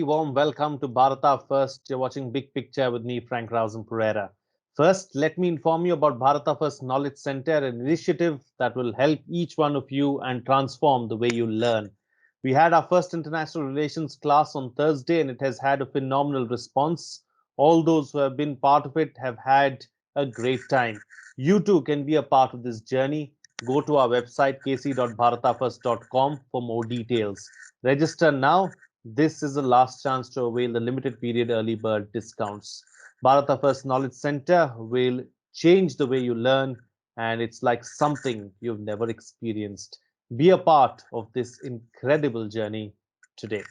very warm welcome to Bharata First. You're watching Big Picture with me, Frank Rausan Pereira. First, let me inform you about Bharata First Knowledge Center, an initiative that will help each one of you and transform the way you learn. We had our first international relations class on Thursday, and it has had a phenomenal response. All those who have been part of it have had a great time. You too can be a part of this journey. Go to our website kc.bharatafirst.com for more details. Register now. This is the last chance to avail the limited period early bird discounts. Bharata First Knowledge Center will change the way you learn, and it's like something you've never experienced. Be a part of this incredible journey today.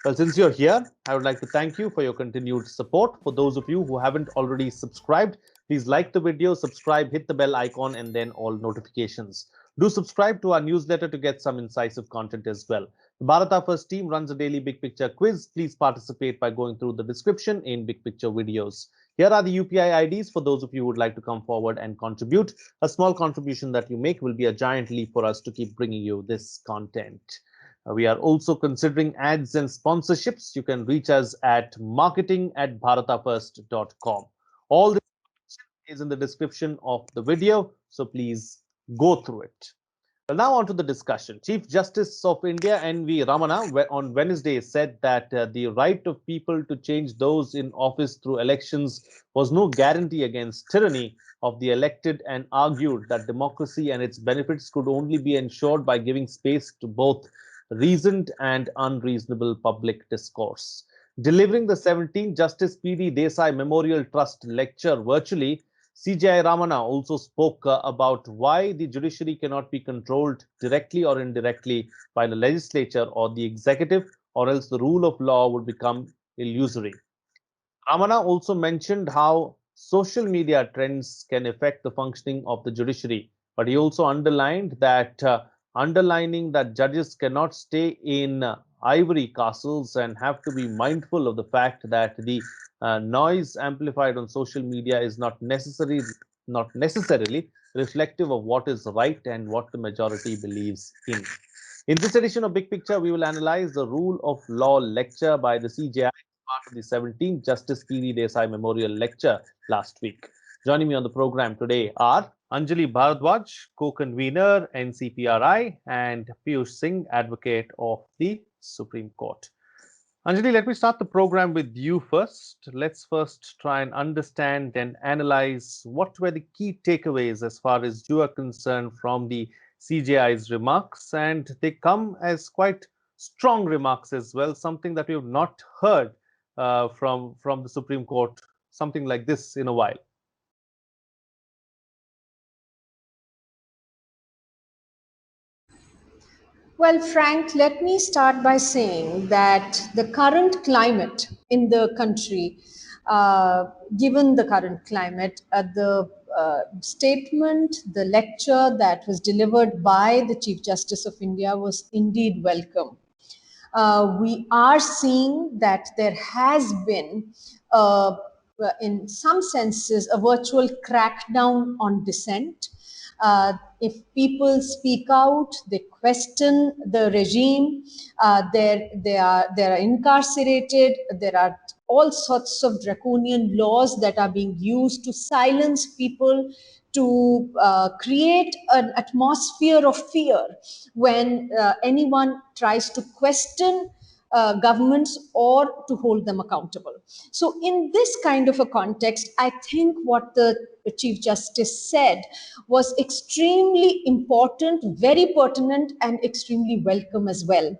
Well, since you're here, I would like to thank you for your continued support. For those of you who haven't already subscribed, please like the video, subscribe, hit the bell icon, and then all notifications. Do subscribe to our newsletter to get some incisive content as well. The Bharata First team runs a daily Big Picture quiz. Please participate by going through the description in Big Picture videos. Here are the UPI IDs for those of you who would like to come forward and contribute. A small contribution that you make will be a giant leap for us to keep bringing you this content. We are also considering ads and sponsorships. You can reach us at marketing@bharatafirst.com. All this is in the description of the video, so please go through it. Well, now on to the discussion. Chief Justice of India N.V. Ramana on Wednesday said that the right of people to change those in office through elections was no guarantee against tyranny of the elected, and argued that democracy and its benefits could only be ensured by giving space to both reasoned and unreasonable public discourse. Delivering the 17th Justice P.D. Desai Memorial Trust lecture virtually, CJI Ramana also spoke about why the judiciary cannot be controlled directly or indirectly by the legislature or the executive, or else the rule of law would become illusory. Ramana also mentioned how social media trends can affect the functioning of the judiciary, but he also underlining that judges cannot stay in ivory castles and have to be mindful of the fact that the noise amplified on social media is not necessarily reflective of what is right and what the majority believes in. In this edition of Big Picture, we will analyze the Rule of Law lecture by the CJI, part of the 17th Justice P.D. Desai Memorial Lecture last week. Joining me on the program today are Anjali Bhardwaj, co-convener, NCPRI, and Piyush Singh, advocate of the Supreme Court. Anjali, let me start the program with you first. Let's first try and understand and analyze what were the key takeaways as far as you are concerned from the CJI's remarks, and they come as quite strong remarks as well, something that we have not heard from the Supreme Court, something like this in a while. Well, Frank, let me start by saying that the current climate in the country, given the current climate, the statement, the lecture that was delivered by the Chief Justice of India was indeed welcome. We are seeing that there has been, in some senses, a virtual crackdown on dissent. If people speak out, they question the regime, they are incarcerated, there are all sorts of draconian laws that are being used to silence people, to create an atmosphere of fear when anyone tries to question governments or to hold them accountable. So, in this kind of a context, I think what the Chief Justice said was extremely important, very pertinent, and extremely welcome as well.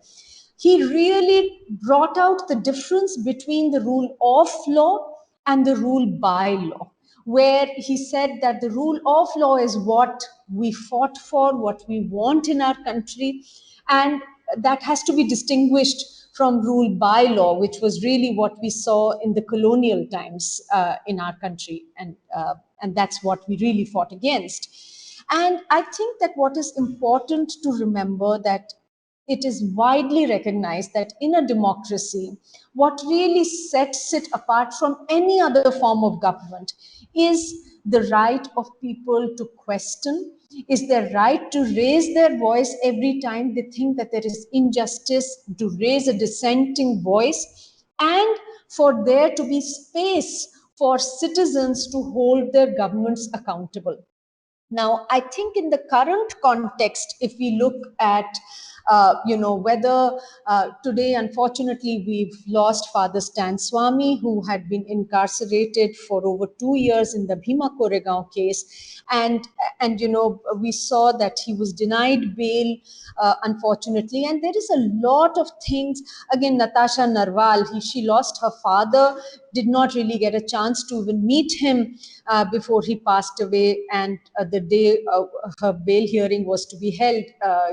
He really brought out the difference between the rule of law and the rule by law, where he said that the rule of law is what we fought for, what we want in our country, and that has to be distinguished from rule by law, which was really what we saw in the colonial times in our country, and that's what we really fought against. And I think that what is important to remember that it is widely recognized that in a democracy, what really sets it apart from any other form of government is the right of people to question, is their right to raise their voice every time they think that there is injustice, to raise a dissenting voice, and for there to be space for citizens to hold their governments accountable. Now, I think in the current context, if we look at whether today, unfortunately, we've lost Father Stan Swami, who had been incarcerated for over 2 years in the Bhima Koregaon case, and we saw that he was denied bail, unfortunately, and there is a lot of things. Again, Natasha Narwal, she lost her father, did not really get a chance to even meet him before he passed away, and the day her bail hearing was to be held,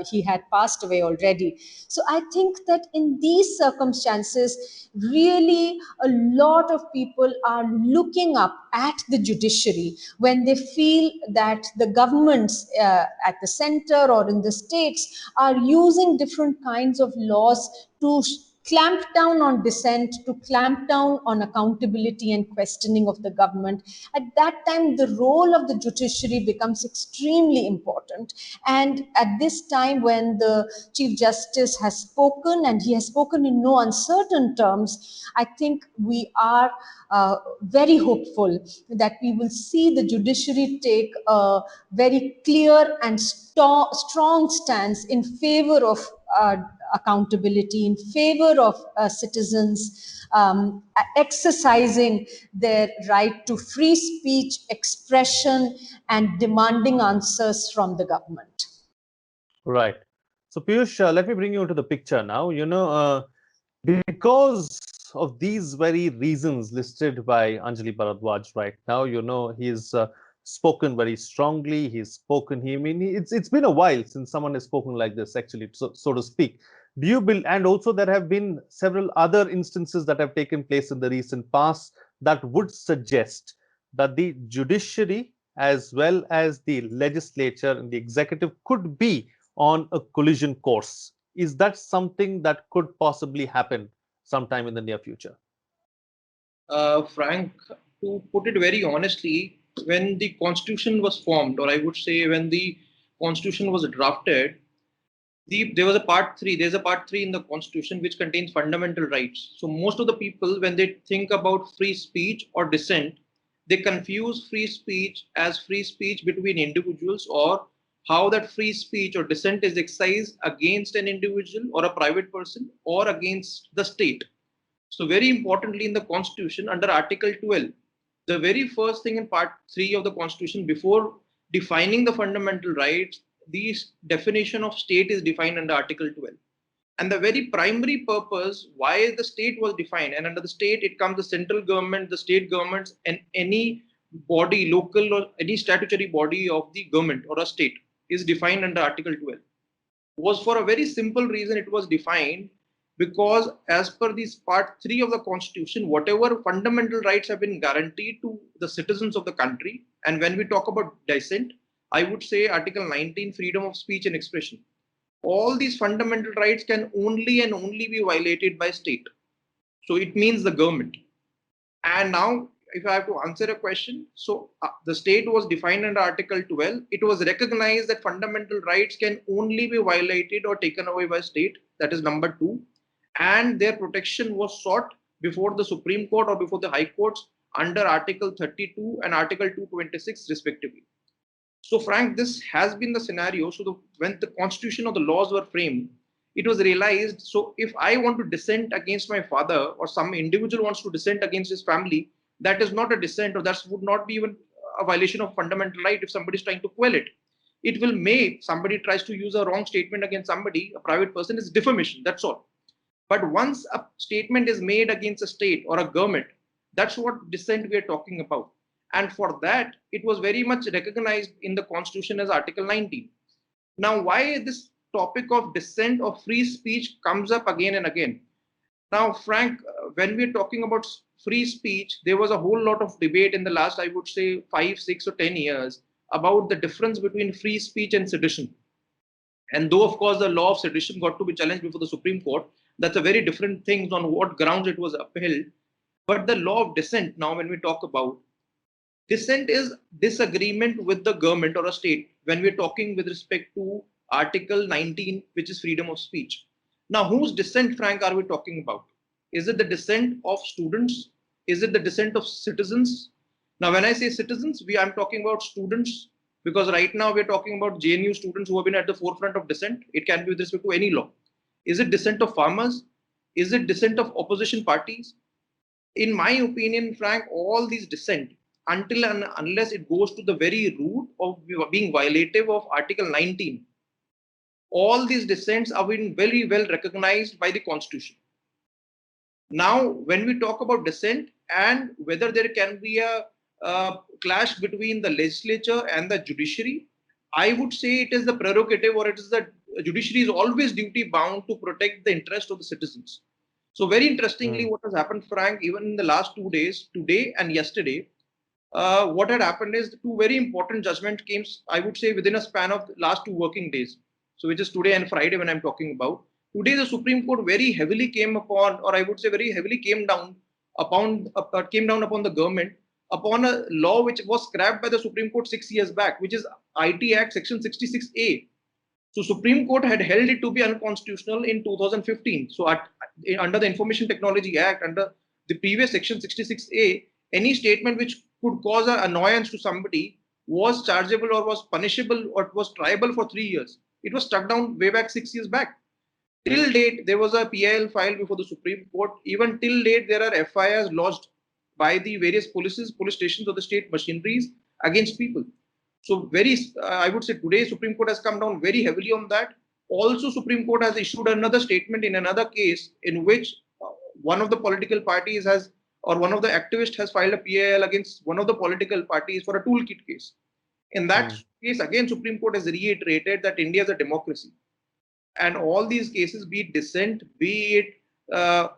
he had passed away already. So I think that in these circumstances, really a lot of people are looking up at the judiciary when they feel that the governments at the center or in the states are using different kinds of laws to clamp down on dissent, to clamp down on accountability and questioning of the government. At that time, the role of the judiciary becomes extremely important. And at this time, when the Chief Justice has spoken, and he has spoken in no uncertain terms, I think we are very hopeful that we will see the judiciary take a very clear and strong stance in favor of accountability, in favor of citizens exercising their right to free speech, expression, and demanding answers from the government. Right. So, Piyush, let me bring you into the picture now. Because of these very reasons listed by Anjali Bhardwaj right now, he's spoken very strongly. He's spoken. I mean, it's been a while since someone has spoken like this, actually, so to speak. Do you build? And also, there have been several other instances that have taken place in the recent past that would suggest that the judiciary, as well as the legislature and the executive, could be on a collision course. Is that something that could possibly happen sometime in the near future? Frank, to put it very honestly, when the constitution was formed, or I would say when the constitution was drafted, there was a part three. There's a part three in the constitution which contains fundamental rights. So most of the people, when they think about free speech or dissent, they confuse free speech as free speech between individuals, or how that free speech or dissent is exercised against an individual or a private person or against the state. So very importantly, in the Constitution, under Article 12, the very first thing in Part 3 of the Constitution, before defining the fundamental rights, the definition of state is defined under Article 12. And the very primary purpose why the state was defined, and under the state, it comes the central government, the state governments, and any body, local or any statutory body of the government or a state is defined under Article 12. Was for a very simple reason it was defined, because as per this part 3 of the constitution, whatever fundamental rights have been guaranteed to the citizens of the country, and when we talk about dissent, I would say article 19, freedom of speech and expression, all these fundamental rights can only and only be violated by state. So it means the government. And now if I have to answer a question, so the state was defined under Article 12. It was recognized that fundamental rights can only be violated or taken away by state. That is number 2. And their protection was sought before the Supreme Court or before the High Courts under Article 32 and Article 226 respectively. So Frank, this has been the scenario. So when the constitution or the laws were framed, it was realized, so if I want to dissent against my father, or some individual wants to dissent against his family, that is not a dissent, or that would not be even a violation of fundamental right if somebody is trying to quell it. It will make somebody tries to use a wrong statement against somebody, a private person, is defamation, that's all. But once a statement is made against a state or a government, that's what dissent we are talking about. And for that, it was very much recognized in the constitution as Article 19. Now, why this topic of dissent or free speech comes up again and again? Now, Frank, when we're talking about free speech, there was a whole lot of debate in the last, I would say, 5, 6, or 10 years about the difference between free speech and sedition. And though, of course, the law of sedition got to be challenged before the Supreme Court, that's a very different thing on what grounds it was upheld. But the law of dissent, now when we talk about, dissent is disagreement with the government or a state when we're talking with respect to Article 19, which is freedom of speech. Now, whose dissent, Frank, are we talking about? Is it the dissent of students? Is it the dissent of citizens? Now, when I say citizens, I'm talking about students, because right now we're talking about JNU students who have been at the forefront of dissent. It can be with respect to any law. Is it dissent of farmers? Is it dissent of opposition parties? In my opinion, Frank, all these dissent, until and unless it goes to the very root of being violative of Article 19, all these dissents have been very well recognized by the Constitution. Now, when we talk about dissent and whether there can be a clash between the legislature and the judiciary, I would say it is the prerogative, or it is the judiciary is always duty bound to protect the interest of the citizens. So very interestingly, what has happened, Frank, even in the last 2 days, today and yesterday, what had happened is two very important judgment came, I would say, within a span of the last 2 working days. So which is today and Friday when I'm talking about. Today, the Supreme Court very heavily came upon, or I would say very heavily came down upon the government upon a law which was scrapped by the Supreme Court 6 years back, which is IT Act Section 66A. So Supreme Court had held it to be unconstitutional in 2015. So under the Information Technology Act, under the previous Section 66A, any statement which could cause an annoyance to somebody was chargeable or was punishable or was triable for 3 years. It was struck down way back 6 years back. Till date, there was a PIL filed before the Supreme Court. Even till date, there are FIRs lodged by the various police stations of the state machineries against people. So I would say today Supreme Court has come down very heavily on that. Also, Supreme Court has issued another statement in another case in which one of the political parties has, or one of the activists has filed a PIL against one of the political parties for a toolkit case. In that case, again, Supreme Court has reiterated that India is a democracy. And all these cases, be it dissent, be it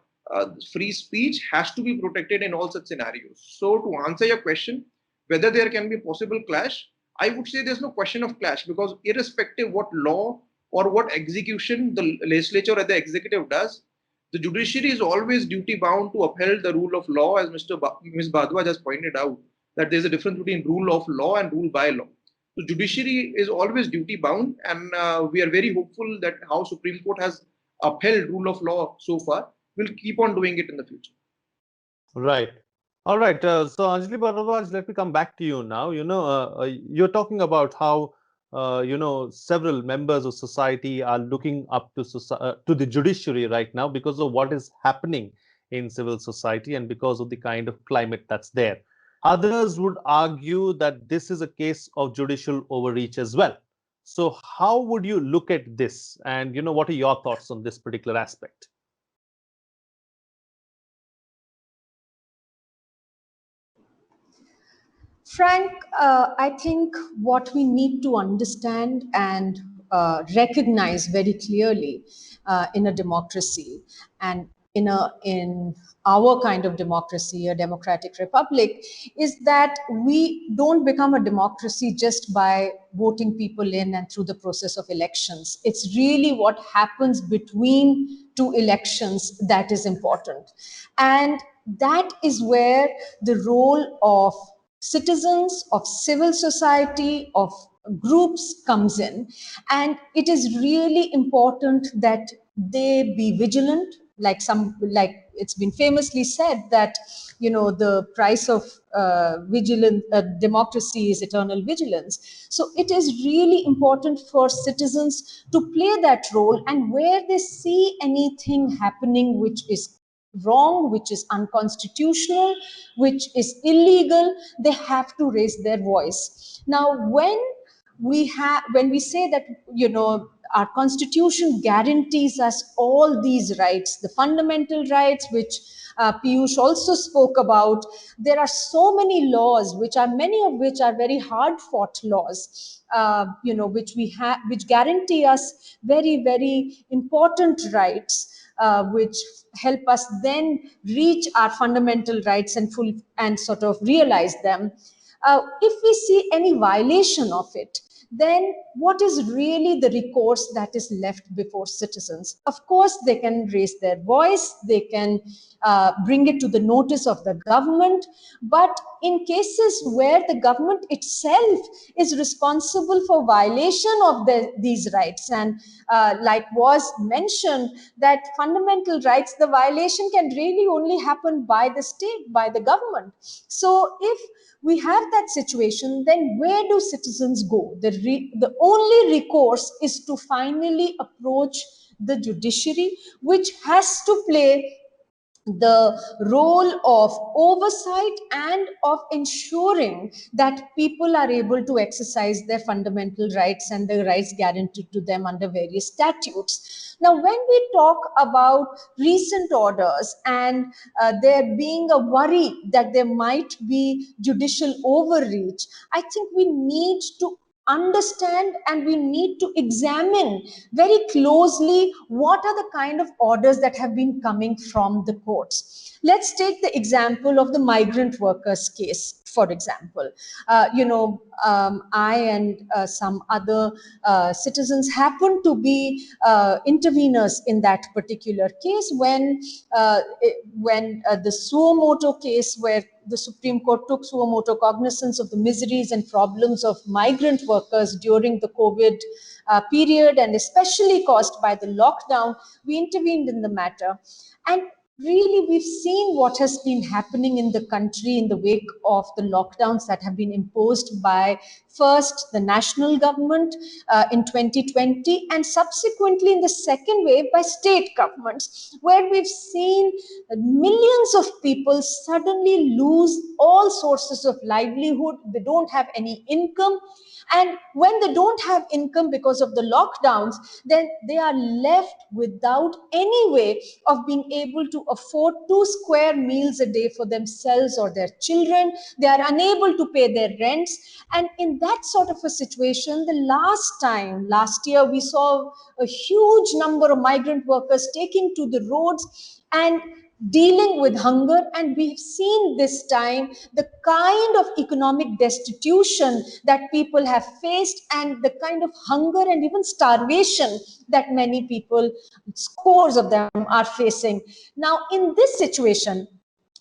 free speech, has to be protected in all such scenarios. So to answer your question, whether there can be possible clash, I would say there's no question of clash, because irrespective what law or what execution the legislature or the executive does, the judiciary is always duty bound to uphold the rule of law, as Ms. Bhardwaj has pointed out, that there's a difference between rule of law and rule by law. So judiciary is always duty bound, and we are very hopeful that how Supreme Court has upheld rule of law so far will keep on doing it in the future. Right. All right. So Anjali Bhardwaj, let me come back to you now. You're talking about how several members of society are looking up to the judiciary right now because of what is happening in civil society and because of the kind of climate that's there. Others would argue that this is a case of judicial overreach as well. So how would you look at this? And what are your thoughts on this particular aspect? Frank, I think what we need to understand and recognize very clearly in a democracy, and in our kind of democracy, a democratic republic, is that we don't become a democracy just by voting people in and through the process of elections. It's really what happens between two elections that is important. And that is where the role of citizens, of civil society, of groups comes in. And it is really important that they be vigilant, like it's been famously said that the price of vigilant democracy is eternal vigilance. So it is really important for citizens to play that role, and where they see anything happening which is wrong, which is unconstitutional, which is illegal, they have to raise their voice. Now, when we say that our constitution guarantees us all these rights, the fundamental rights which Piyush also spoke about, there are so many laws, many of which are very hard fought laws, which guarantee us very, very important rights, which help us then reach our fundamental rights and sort of realize them. If we see any violation of it, then what is really the recourse that is left before citizens? Of course, they can raise their voice, they can bring it to the notice of the government, but in cases where the government itself is responsible for violation of these rights, and like was mentioned, that fundamental rights, the violation can really only happen by the state, by the government. So if we have that situation, then where do citizens go? The only recourse is to finally approach the judiciary, which has to play the role of oversight and of ensuring that people are able to exercise their fundamental rights and the rights guaranteed to them under various statutes. Now, when we talk about recent orders and there being a worry that there might be judicial overreach, I think we need to understand and we need to examine very closely what are the kind of orders that have been coming from the courts. Let's take the example of the migrant workers case, for example. I and some other citizens happen to be interveners in that particular case when the suo moto case, where the Supreme Court took suo moto cognizance of the miseries and problems of migrant workers during the COVID period, and especially caused by the lockdown, we intervened in the matter. And really, we've seen what has been happening in the country in the wake of the lockdowns that have been imposed by first the national government in 2020, and subsequently in the second wave by state governments, where we've seen millions of people suddenly lose all sources of livelihood. They don't have any income. And when they don't have income because of the lockdowns, then they are left without any way of being able to afford 2 square meals a day for themselves or their children. They are unable to pay their rents. And in that sort of a situation, last year, we saw a huge number of migrant workers taking to the roads and dealing with hunger. And we've seen this time the kind of economic destitution that people have faced, and the kind of hunger and even starvation that many people, scores of them, are facing. Now, in this situation,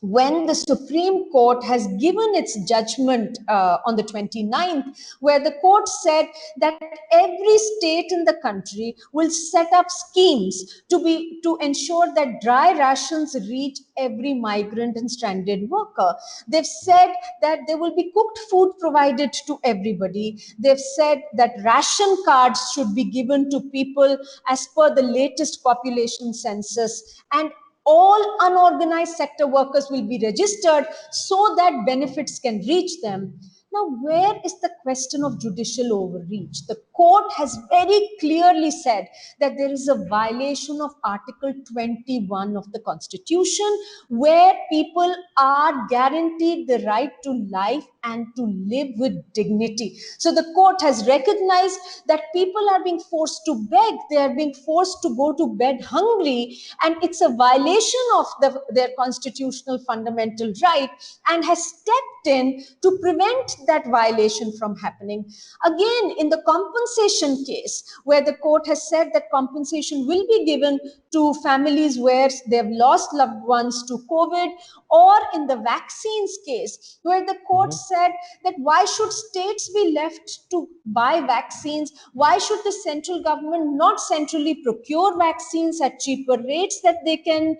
when the Supreme Court has given its judgment on the 29th, where the court said that every state in the country will set up schemes to ensure that dry rations reach every migrant and stranded worker. They've said that there will be cooked food provided to everybody. They've said that ration cards should be given to people as per the latest population census, and all unorganized sector workers will be registered so that benefits can reach them. Now, where is the question of judicial overreach? The court has very clearly said that there is a violation of Article 21 of the Constitution, where people are guaranteed the right to life and to live with dignity. So the court has recognized that people are being forced to beg, they are being forced to go to bed hungry, and it's a violation of their constitutional fundamental right, and has stepped in to prevent that violation from happening. Again, in the compensation case, where the court has said that compensation will be given to families where they've lost loved ones to COVID, or in the vaccines case, where the court said that why should states be left to buy vaccines? Why should the central government not centrally procure vaccines at cheaper rates that they can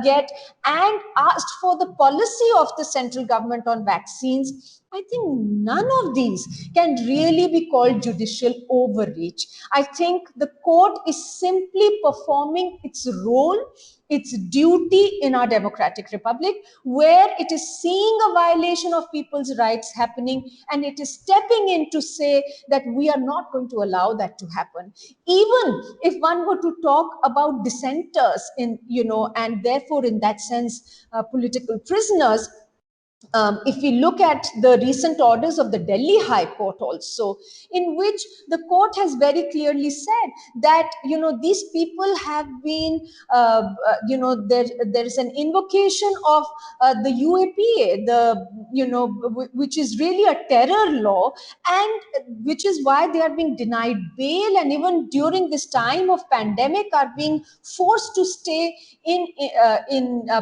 get, and asked for the policy of the central government on vaccines? I think none of these can really be called judicial overreach. I think the court is simply performing its role, its duty in our democratic republic, where it is seeing a violation of people's rights happening, and it is stepping in to say that we are not going to allow that to happen. Even if one were to talk about dissenters and therefore in that sense political prisoners, If we look at the recent orders of the Delhi High Court also, in which the court has very clearly said that, these people have been, there is an invocation of the UAPA, which is really a terror law, and which is why they are being denied bail, and even during this time of pandemic are being forced to stay in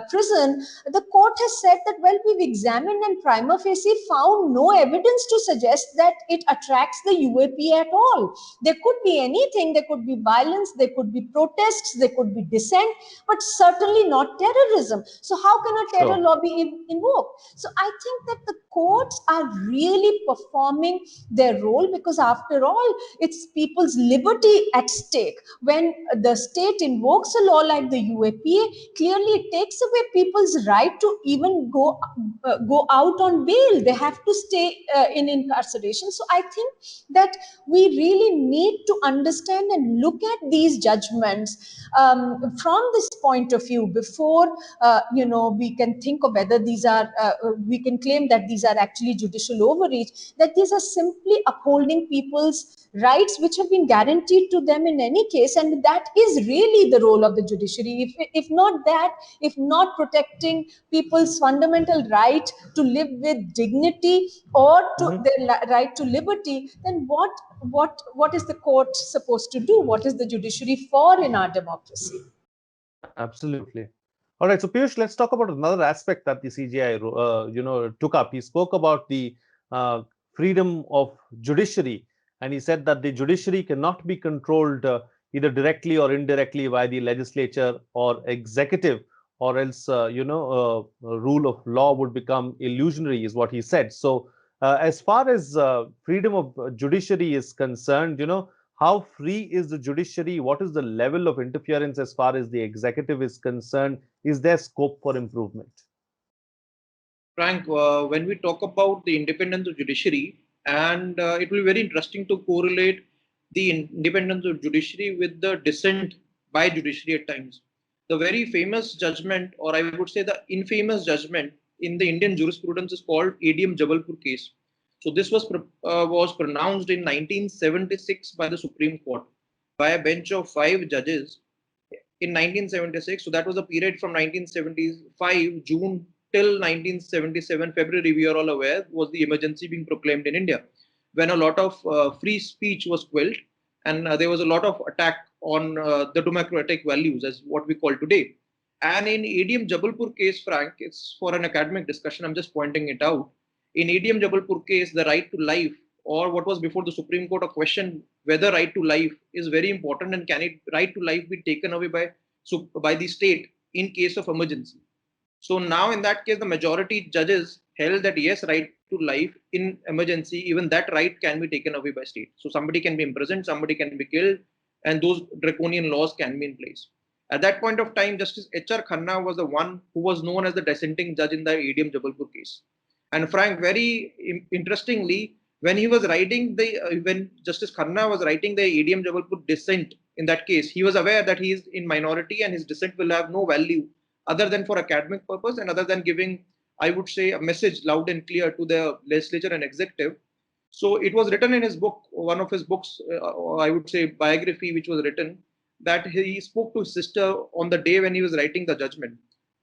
prison. The court has said that, well, we've examined and prima facie found no evidence to suggest that it attracts the UAP at all. There could be anything, there could be violence, there could be protests, there could be dissent, but certainly not terrorism. So how can a terror Sure. law be invoked? So I think that the courts are really performing their role, because after all, it's people's liberty at stake. When the state invokes a law like the UAPA, clearly it takes away people's right to even go out on bail. They have to stay in incarceration. So I think that we really need to understand and look at these judgments from this point of view before we can think of whether these are we can claim that these are actually judicial overreach, that these are simply upholding people's rights which have been guaranteed to them in any case. And that is really the role of the judiciary. If not that, if not protecting people's fundamental right to live with dignity or to Mhm. their right to liberty, then what is the court supposed to do? What is the judiciary for in our democracy? Absolutely. All right. So Piyush, let's talk about another aspect that the CGI, took up. He spoke about the uh, freedom of judiciary, and he said that the judiciary cannot be controlled either directly or indirectly by the legislature or executive, or else, rule of law would become illusionary, is what he said. So, as far as freedom of judiciary is concerned, how free is the judiciary? What is the level of interference as far as the executive is concerned? Is there scope for improvement? Frank, when we talk about the independence of judiciary, and it will be very interesting to correlate the independence of judiciary with the dissent by judiciary at times. The very famous judgment, or I would say the infamous judgment in the Indian jurisprudence, is called ADM Jabalpur case. So this was pronounced in 1976 by the Supreme Court by a bench of 5 judges in 1976. So that was a period from 1975 June till 1977 February. We are all aware was the emergency being proclaimed in India, when a lot of free speech was quelled, and there was a lot of attack on the democratic values as what we call today. And in ADM Jabalpur case, Frank, it's for an academic discussion. I'm just pointing it out. In ADM Jabalpur case, the right to life, or what was before the Supreme Court, a question whether right to life is very important, and can it right to life be taken away by the state in case of emergency. So now in that case, the majority judges held that yes, right to life in emergency, even that right can be taken away by state. So somebody can be imprisoned, somebody can be killed, and those draconian laws can be in place. At that point of time, Justice H.R. Khanna was the one who was known as the dissenting judge in the ADM Jabalpur case. And Frank, very interestingly, when Justice Khanna was writing the ADM Jabalpur dissent in that case, he was aware that he is in minority and his dissent will have no value other than for academic purpose and other than giving, I would say, a message loud and clear to the legislature and executive. So it was written in his book, one of his books, I would say biography, which was written, that he spoke to his sister on the day when he was writing the judgment.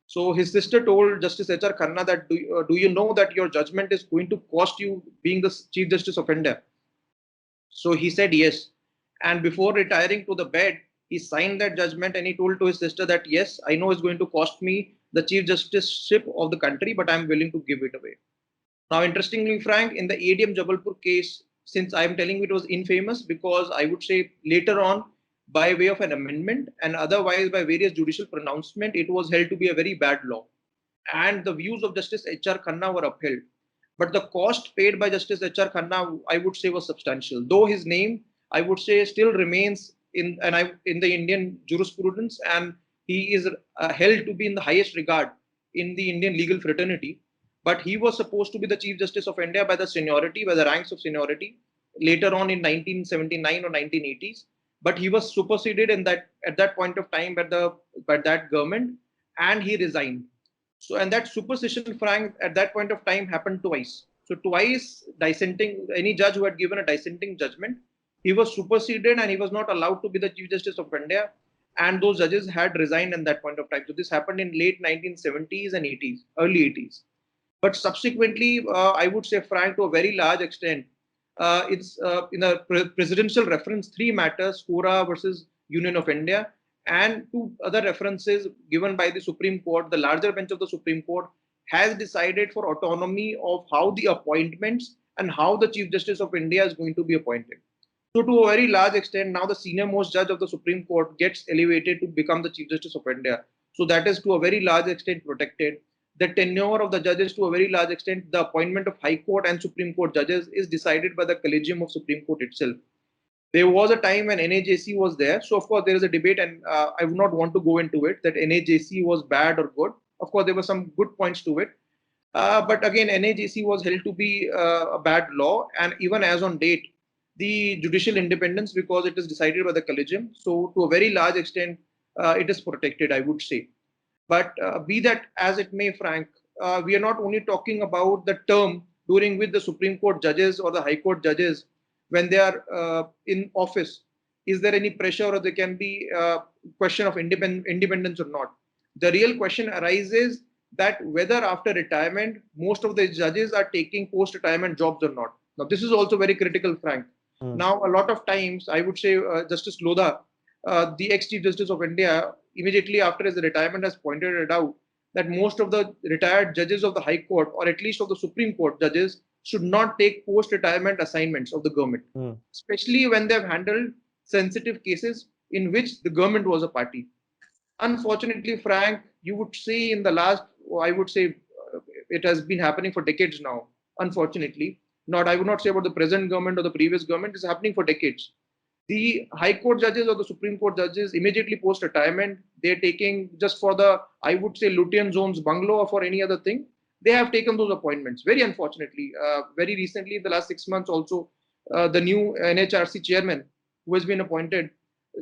So his sister told Justice H.R. Khanna that, do you know that your judgment is going to cost you being the Chief Justice of India? So he said yes. And before retiring to the bed, he signed that judgment and he told to his sister that, yes, I know it's going to cost me the Chief Justiceship of the country, but I'm willing to give it away. Now, interestingly, Frank, in the ADM Jabalpur case, since I'm telling you it was infamous because I would say later on, by way of an amendment and otherwise by various judicial pronouncement, it was held to be a very bad law. And the views of Justice H.R. Khanna were upheld. But the cost paid by Justice H.R. Khanna, I would say, was substantial. Though his name, I would say, still remains in the Indian jurisprudence, and he is held to be in the highest regard in the Indian legal fraternity. But he was supposed to be the Chief Justice of India by the seniority, by the ranks of seniority, later on in 1979 or 1980s. But he was superseded in that at that point of time by that government, and he resigned. So, and that supersession, Frank, at that point of time happened twice. So twice dissenting, any judge who had given a dissenting judgment, he was superseded and he was not allowed to be the Chief Justice of India. And those judges had resigned at that point of time. So this happened in late 1970s and 80s, early 80s. But subsequently, I would say, Frank, to a very large extent, it's in a presidential reference, three matters, Kora versus Union of India, and two other references given by the Supreme Court, the larger bench of the Supreme Court has decided for autonomy of how the appointments and how the Chief Justice of India is going to be appointed. So, to a very large extent, now the senior most judge of the Supreme Court gets elevated to become the Chief Justice of India. So, that is to a very large extent protected. The tenure of the judges, to a very large extent, the appointment of High Court and Supreme Court judges is decided by the Collegium of Supreme Court itself. There was a time when NAJC was there. So, of course, there is a debate, and I would not want to go into it that NAJC was bad or good. Of course, there were some good points to it. But again, NAJC was held to be a bad law. And even as on date, the judicial independence, because it is decided by the Collegium. So, to a very large extent, it is protected, I would say. But be that as it may, Frank, we are not only talking about the term during which the Supreme Court judges or the High Court judges, when they are in office, is there any pressure or there can be a question of independence or not? The real question arises that whether after retirement, most of the judges are taking post-retirement jobs or not. Now, this is also very critical, Frank. Now, a lot of times, I would say Justice Lodha, the ex-Chief Justice of India, immediately after his retirement has pointed it out that most of the retired judges of the High Court, or at least of the Supreme Court judges, should not take post-retirement assignments of the government, especially when they've handled sensitive cases in which the government was a party. Unfortunately, Frank, you would see in the last, I would say, it has been happening for decades now. Unfortunately, not I would not say about the present government or the previous government. It's happening for decades. The High Court judges or the Supreme Court judges immediately post-retirement, they're taking just for the, I would say, Lutyens zones bungalow or for any other thing. They have taken those appointments. Very unfortunately, very recently, in the last 6 months, also the new NHRC chairman who has been appointed,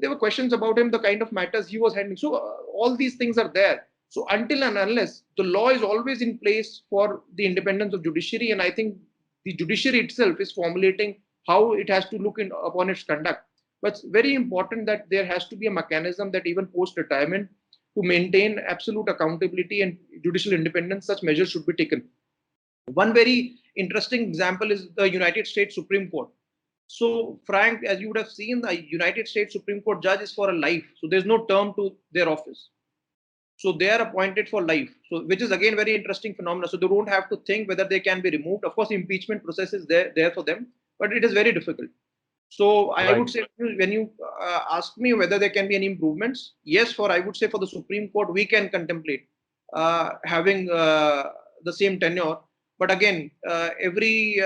there were questions about him, the kind of matters he was handling. So all these things are there. So until and unless the law is always in place for the independence of judiciary, and I think the judiciary itself is formulating how it has to look upon its conduct. But it's very important that there has to be a mechanism that even post-retirement, to maintain absolute accountability and judicial independence, such measures should be taken. One very interesting example is the United States Supreme Court. So, Frank, as you would have seen, the United States Supreme Court judge is for a life. So, there's no term to their office. So, they are appointed for life. So, which is again very interesting phenomenon. So, they don't have to think whether they can be removed. Of course, impeachment process is there for them, but it is very difficult. So, I would say when you ask me whether there can be any improvements, yes, I would say for the Supreme Court, we can contemplate having the same tenure. But again, every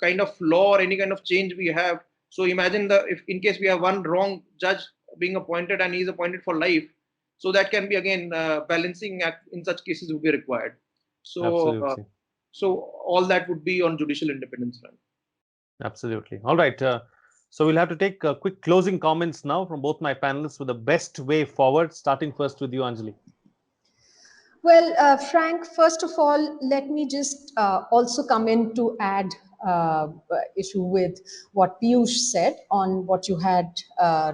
kind of law or any kind of change we have. So imagine if in case we have one wrong judge being appointed and he's appointed for life, so that can be again balancing act in such cases would be required. So so all that would be on judicial independence. Absolutely. All right. So we'll have to take quick closing comments now from both my panelists with the best way forward, starting first with you, Anjali. Well, Frank, first of all, let me just also come in to add issue with what Piyush said on what you had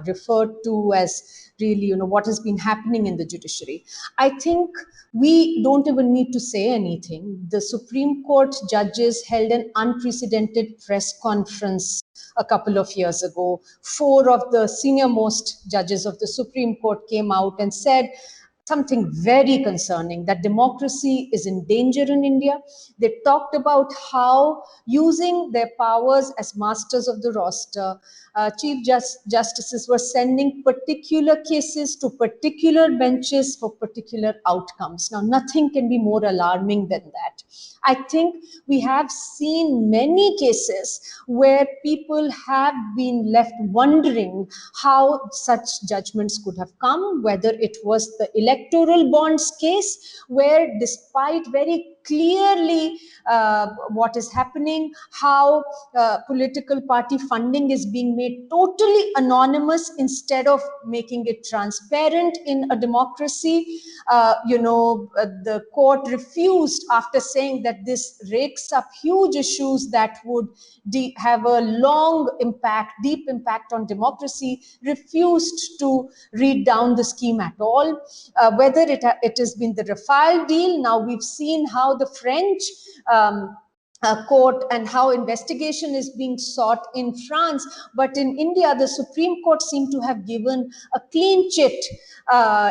referred to as really, what has been happening in the judiciary. I think we don't even need to say anything. The Supreme Court judges held an unprecedented press conference a couple of years ago. 4 of the senior most judges of the Supreme Court came out and said something very concerning, that democracy is in danger in India. They talked about how using their powers as masters of the roster, chief justices were sending particular cases to particular benches for particular outcomes. Now, nothing can be more alarming than that. I think we have seen many cases where people have been left wondering how such judgments could have come, whether it was the electoral bonds case, where despite very clearly what is happening, how political party funding is being made totally anonymous instead of making it transparent in a democracy. The court refused, after saying that this rakes up huge issues that would have a long impact, deep impact on democracy, refused to read down the scheme at all. Whether it has been the Rafale deal, now we've seen how the French court and how investigation is being sought in France. But in India, the Supreme Court seemed to have given a clean chit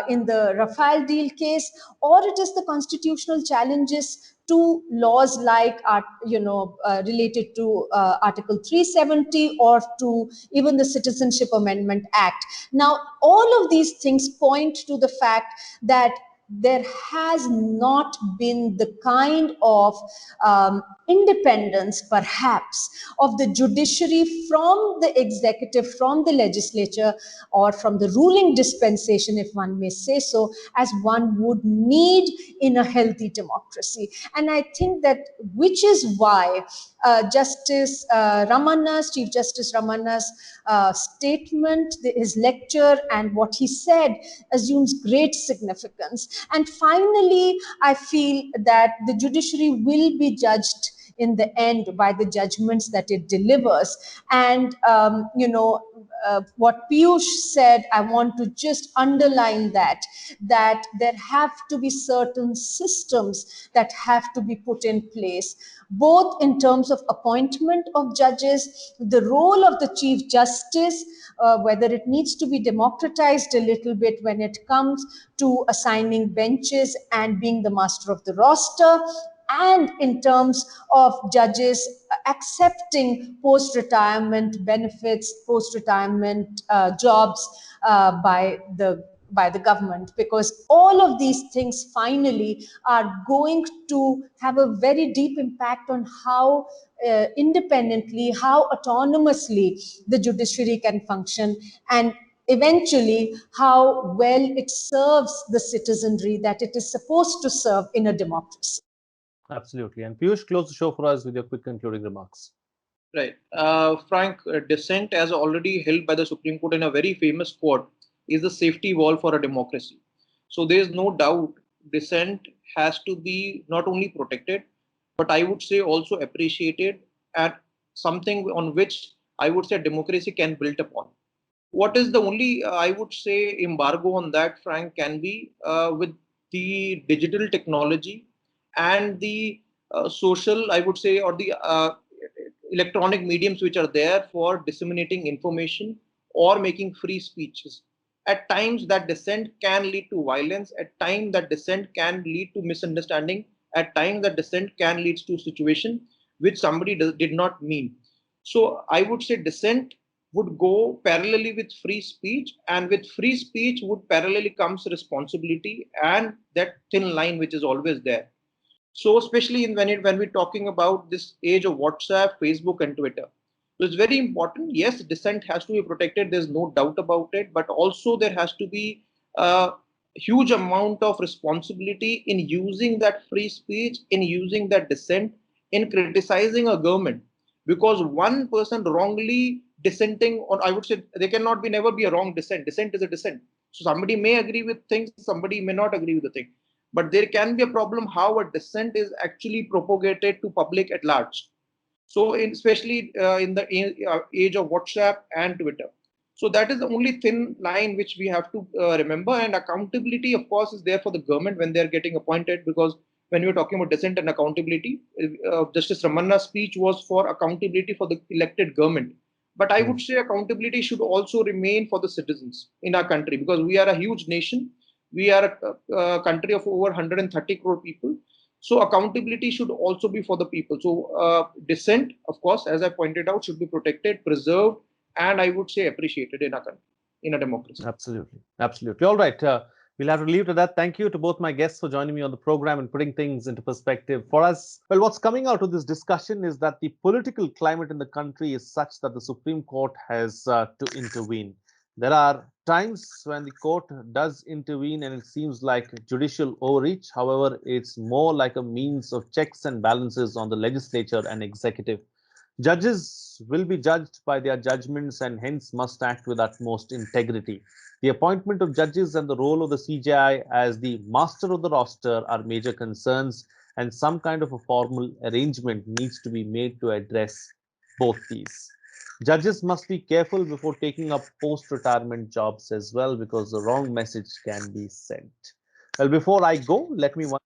in the Rafale deal case, or it is the constitutional challenges to laws like, related to Article 370 or to even the Citizenship Amendment Act. Now, all of these things point to the fact that there has not been the kind of independence, perhaps, of the judiciary from the executive, from the legislature, or from the ruling dispensation, if one may say so, as one would need in a healthy democracy. And I think that, which is why Chief Justice Ramana's statement, his lecture, and what he said assumes great significance. And finally, I feel that the judiciary will be judged in the end by the judgments that it delivers. And, what Piyush said, I want to just underline that there have to be certain systems that have to be put in place, both in terms of appointment of judges, the role of the Chief Justice, whether it needs to be democratized a little bit when it comes to assigning benches and being the master of the roster, and in terms of judges accepting post-retirement benefits, post-retirement jobs by the government, because all of these things finally are going to have a very deep impact on how independently, how autonomously the judiciary can function, and eventually how well it serves the citizenry that it is supposed to serve in a democracy. Absolutely. And Piyush, close the show for us with your quick concluding remarks. Right. Frank, dissent, as already held by the Supreme Court in a very famous quote, is the safety wall for a democracy. So there is no doubt dissent has to be not only protected, but I would say also appreciated, and something on which I would say democracy can build upon. What is the only, I would say, embargo on that, Frank, can be with the digital technology and the social, I would say, or the electronic mediums which are there for disseminating information or making free speeches. At times, that dissent can lead to violence. At times, that dissent can lead to misunderstanding. At times, that dissent can lead to a situation which somebody did not mean. So, I would say dissent would go parallelly with free speech, and with free speech would parallelly comes responsibility and that thin line which is always there. So especially when we're talking about this age of WhatsApp, Facebook, and Twitter, so it's very important. Yes, dissent has to be protected. There's no doubt about it. But also there has to be a huge amount of responsibility in using that free speech, in using that dissent, in criticizing a government. Because one person wrongly dissenting, or I would say there cannot be never be a wrong dissent. Dissent is a dissent. So somebody may agree with things, somebody may not agree with the thing. But there can be a problem how a dissent is actually propagated to public at large. So especially in the age of WhatsApp and Twitter. So that is the only thin line which we have to remember. And accountability, of course, is there for the government when they're getting appointed, because when you're talking about dissent and accountability, Justice Ramana's speech was for accountability for the elected government. But I would say accountability should also remain for the citizens in our country, because we are a huge nation. We are a country of over 130 crore people. So accountability should also be for the people. So dissent, of course, as I pointed out, should be protected, preserved, and I would say appreciated in a country, in a democracy. Absolutely. Absolutely. All right. We'll have to leave to that. Thank you to both my guests for joining me on the program and putting things into perspective for us. Well, what's coming out of this discussion is that the political climate in the country is such that the Supreme Court has to intervene. There are times when the court does intervene and it seems like judicial overreach. However, it's more like a means of checks and balances on the legislature and executive. Judges will be judged by their judgments and hence must act with utmost integrity. The appointment of judges and the role of the CJI as the master of the roster are major concerns, and some kind of a formal arrangement needs to be made to address both these. Judges must be careful before taking up post retirement jobs as well, because the wrong message can be sent. Well, before I go, let me once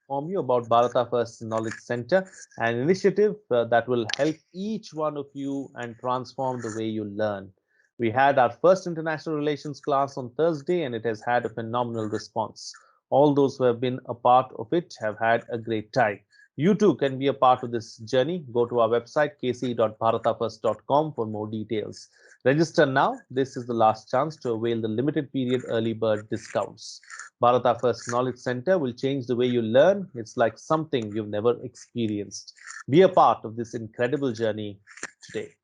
inform you about Bharata First Knowledge Center, an initiative that will help each one of you and transform the way you learn. We had our first international relations class on Thursday, and it has had a phenomenal response. All those who have been a part of it have had a great time. You too can be a part of this journey. Go to our website kc.bharatafirst.com for more details. Register now. This is the last chance to avail the limited period early bird discounts. Bharata First Knowledge Center will change the way you learn. It's like something you've never experienced. Be a part of this incredible journey today.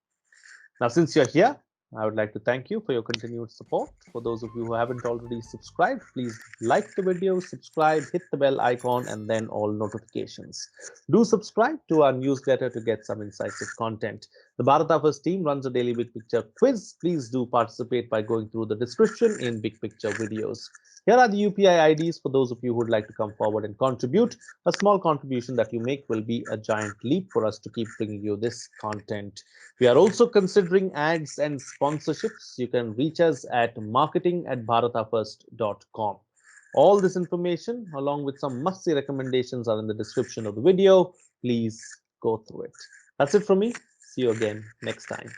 Now, since you're here, I would like to thank you for your continued support. For those of you who haven't already subscribed, please like the video, subscribe, hit the bell icon, and then all notifications. Do subscribe to our newsletter to get some incisive content. The Bharata First team runs a daily Big Picture quiz. Please do participate by going through the description in Big Picture videos. Here are the UPI IDs for those of you who would like to come forward and contribute. A small contribution that you make will be a giant leap for us to keep bringing you this content. We are also considering ads and sponsorships. You can reach us at marketing@bharatafirst.com. All this information, along with some must-see recommendations, are in the description of the video. Please go through it. That's it from me. See you again next time.